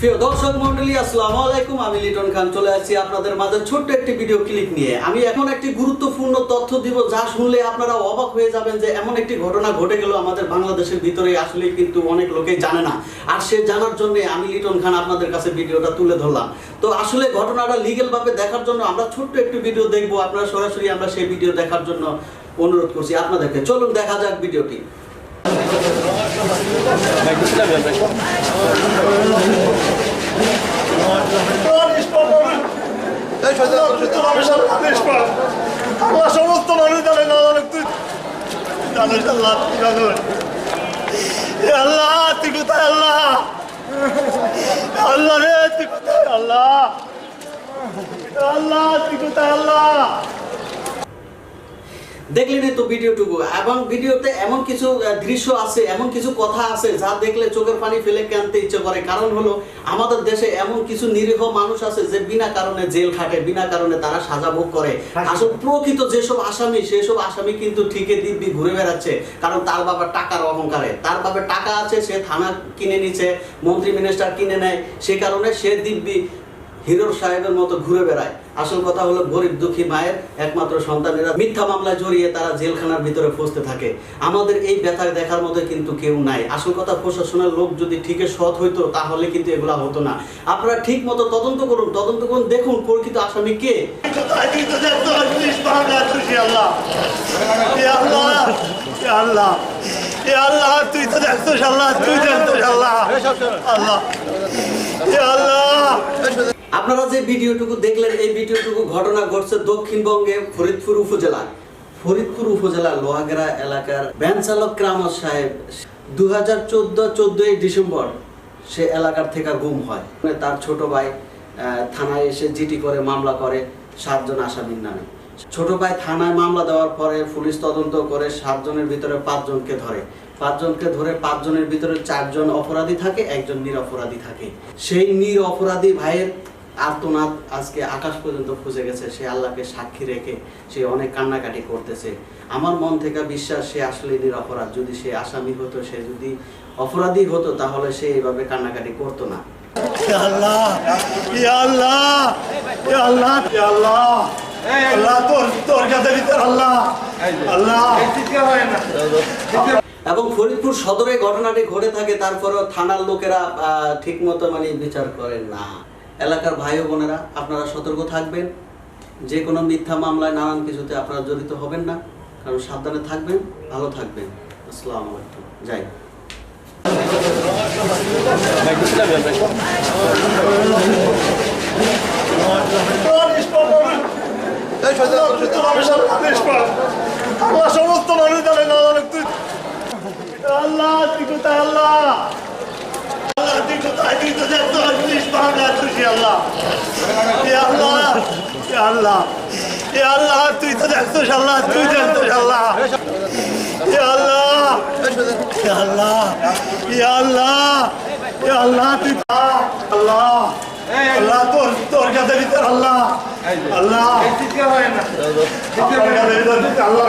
প্রিয় দর্শক মণ্ডলী, আসসালামু আলাইকুম। আমি লিটন খান চলে আসছি আপনাদের মাঝে ছোট্ট একটি ভিডিও ক্লিপ নিয়ে। আমি এখন একটি গুরুত্বপূর্ণ তথ্য দিব, যা শুনলে আপনারা অবাক হয়ে যাবেন যে এমন একটি ঘটনা ঘটে গেল আমাদের বাংলাদেশের ভিতরে। আসলে কিন্তু অনেক লোকেই জানে না, আর সে জানার জন্য আমি লিটন খান আপনাদের কাছে ভিডিওটা তুলে ধরলাম। তো আসলে ঘটনাটা লিগ্যাল ভাবে দেখার জন্য আমরা ছোট্ট একটু ভিডিও দেখবো। আপনারা সরাসরি আমরা সেই ভিডিও দেখার জন্য অনুরোধ করছি আপনাদেরকে। চলুন দেখা যাক ভিডিওটি। সমস্ত মানুষ জানে না, তুই জানিস আল্লাহ, আল্লাহ তুই কোথায়, আল্লাহ আল্লাহ রে তুই কোথায়, আল্লাহ আল্লাহ তুই কোথায়, আল্লাহ। দেখলেনই তো ভিডিওটুকু, এবং ভিডিওতে এমন কিছু দৃশ্য আছে, এমন কিছু কথা আছে যা দেখলে চোখের পানি ফেলে কাঁদতে ইচ্ছে করে। কারণ হলো আমাদের দেশে এমন কিছু নিরীহ মানুষ আছে যে বিনা কারণে জেল খাটে, বিনা কারণে তারা সাজা ভোগ করে। আসলে প্রকৃত যেসব আসামি, সেসব আসামি কিন্তু ঠিকই দিব্যি ঘুরে বেড়াচ্ছে, কারণ তার বাবার টাকার অহংকারে। তার বাবার টাকা আছে, সে থানা কিনে নিচ্ছে, মন্ত্রী মিনিস্টার কিনে নেয়, সে কারণে সে দিব্যি হিরোর সাহেবের মতো ঘুরে বেড়ায়। আসল কথা হলো গরিব দুঃখী মায়ের একমাত্র সন্তানেরা মিথ্যা মামলায় জড়িয়ে তারা জেলখানার ভিতরে ফসতে থাকে। আমাদের এই ব্যথা দেখার মতো কিন্তু কেউ নাই। আসল কথা, প্রশাসনের লোক যদি ঠিকই সৎ হইতো তাহলে কিন্তু এগুলা হতো না। আপনারা ঠিক মতো তদন্ত করুন, দেখুন প্রকৃত আসামি কে। তুই তো দেখছিস আল্লাহ, তুই দেখছিস আল্লাহ, আল্লাহ আল্লাহ। আপনারা যে ভিডিওটুকু দেখলেন, এই ভিডিওটুকু ঘটনা ঘটছে দক্ষিণবঙ্গে ফরিদপুর উপজেলার লোহাগড়া এলাকার ভ্যান চালক রামত সাহেব 2014 ডিসেম্বর সে এলাকার থেকে গুম হয়। তার ছোট ভাই থানায় এসে জিডি করে মামলা করে 7 জন আসামির নামে। ছোট ভাই থানায় মামলা দেওয়ার পরে পুলিশ তদন্ত করে 7 জনের ভিতরে 5 জনকে ধরে। 5 জনের ভিতরে 4 জন অপরাধী থাকে, 1 জন নিরপরাধী থাকে। সেই নিরপরাধী ভাইয়ের আর্তনাদ আজকে আকাশ পর্যন্ত পৌঁছে গেছে। সে আল্লাহকে সাক্ষী রেখে সে অনেক কান্নাকাটি করতেছে। আমার মন থেকে বিশ্বাস সে আসলে নিরপরাধ। যদি সে আসামি হতো, সে যদি অপরাধী হতো, তাহলে সে এইভাবে কান্নাকাটি করতো না। আল্লাহ আল্লাহ আল্লাহ আল্লাহ আল্লাহ, তোর কাছে ভিতর আল্লাহ আল্লাহ। এবং ফরিদপুর সদরে ঘটনাটি ঘটে থাকে, তারপরেও থানার লোকেরা ঠিক মতো বিচার করেন না। এলাকার ভাই ও বোনেরা, আপনারা সতর্ক থাকবেন। যে কোনো মিথ্যা মামলায় নানান কিছুতে আপনারা জড়িত হবেন না, কারণ সাবধানে থাকবেন, ভালো থাকবেন। আসসালামু আলাইকুম। যাই। সমস্ত মানুষ জানে না, তুই আল্লাহ তুই কোথায়, আল্লাহ আল্লাহ তুই কোথায়, তুই তো দেখছিস আল্লাহ আল্লাহ আল্লাহ আল্লাহ, তুই তো দেখছিস আল্লাহ, তুই দেখছিস আল্লাহ আল্লাহ আল্লাহ আল্লাহ আল্লাহ, তুই আল্লাহ আল্লাহ, তোর কাছে ভিতর আল্লাহ আল্লাহ, আল্লাহ